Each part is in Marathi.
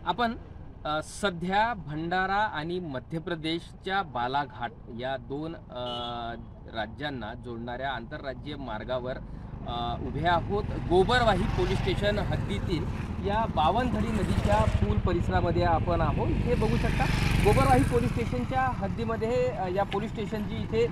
आपण सध्या भंडारा आणि मध्य प्रदेशच्या बालाघाट या दोन राज्यांना जोडणाऱ्या आंतरराज्यीय मार्गावर उभे आहोत। गोबरवाही पोलीस स्टेशन हद्दीतील या बावनथडी नदीच्या पूल परिसरामध्ये आपण आहोत। इथे बघू शकता गोबरवाही पोलीस स्टेशनच्या हद्दीमध्ये या पोलीस स्टेशनची इथे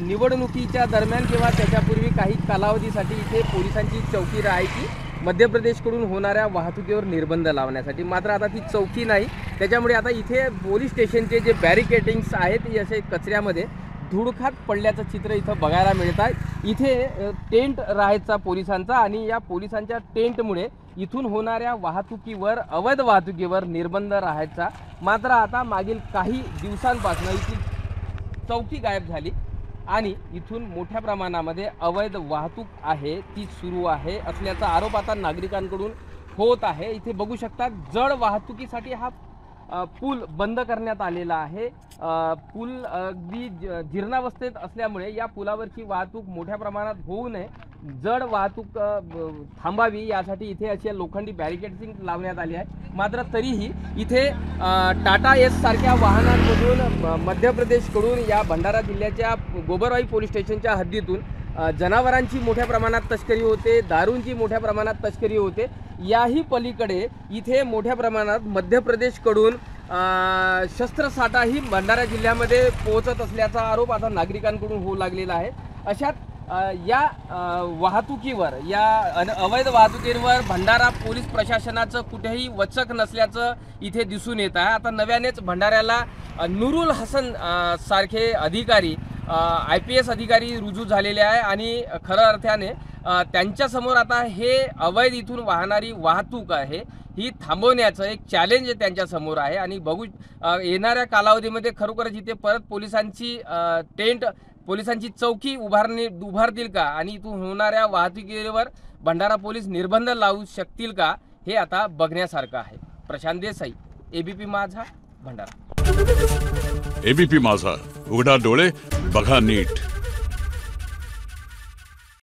निवडणुकीच्या दरम्यान किंवा त्याच्यापूर्वी काही कालावधीसाठी इथे पोलिसांची चौकी राहायची मध्य प्रदेशकडून होणाऱ्या वाहतुकीवर निर्बंध लावण्यासाठी। मात्र आता ती चौकी नाही, त्याच्यामुळे आता इथे पोलीस स्टेशनचे जे बॅरिकेडिंग्स आहेत असे कचऱ्यामध्ये धुडखात पडल्याचं चित्र इथं बघायला मिळत आहे। इथे टेंट राहायचा पोलिसांचा आणि या पोलिसांच्या टेंटमुळे इथून होणाऱ्या वाहतुकीवर अवैध वाहतुकीवर निर्बंध राहायचा। मात्र आता मागील काही दिवसांपासून इथली चौकी गायब झाली आणि इथून मोठ्या प्रमाणामध्ये अवैध वाहतूक आहे ती सुरू आहे असल्याचा आरोप आता नागरिकांकडून होत आहे। इथे बघू शकता जड वाहतुकीसाठी हा पूल बंद करण्यात आलेला आहे। पूल अगदी जीर्णावस्थेत असल्यामुळे या पुलावरची वाहतूक मोठ्या प्रमाणात होऊ नये, जड वाहतूक थांबावी यासाठी इथे अशा लोखंडी बॅरिकेडिंग लावण्यात आली आहे। मात्र तरीही इथे टाटा एस सारख्या वाहनांमधून मध्य प्रदेशकडून या भंडारा जिल्ह्याच्या गोबरवाही पोलीस स्टेशनच्या हद्दीतून जनावरांची मोठ्या प्रमाणात तस्करी होते, दारूंची मोठ्या प्रमाणात तस्करी होते। याही पलीकडे इथे मोठ्या प्रमाणात मध्य प्रदेशकडून शस्त्रसाठाही भंडारा जिल्ह्यामध्ये पोहोचत असल्याचा आरोप आता नागरिकांकडून होऊ लागलेला आहे। अशात या वाहतुकीवर या अवैध वाहतुकीवर भंडारा पोलीस प्रशासनाचं कुठेही वचक नसल्याचं इथे दिसून येत आहे। आता नव्यानेच भंडाऱ्याला नुरुल हसन सारखे अधिकारी IPS अधिकारी रुजू झालेले आहे आणि खरं अर्थाने त्यांच्यासमोर आता हे अवैध इथून वाहणारी वाहतूक आहे ही थांबवण्याचं एक चॅलेंज त्यांच्यासमोर आहे। आणि बघू येणाऱ्या कालावधीमध्ये खरोखरच इथे परत पोलिसांची टेंट पोलिसांची चौकी उभारतील का आणि इथून होणाऱ्या वाहतुकीवर भंडारा पोलीस निर्बंध लावू शकतील का हे आता बघण्यासारखं आहे। प्रशांत देसाई, ABP माझा, भंडारा। ABP माझा, उघडा डोळे बघा नीट।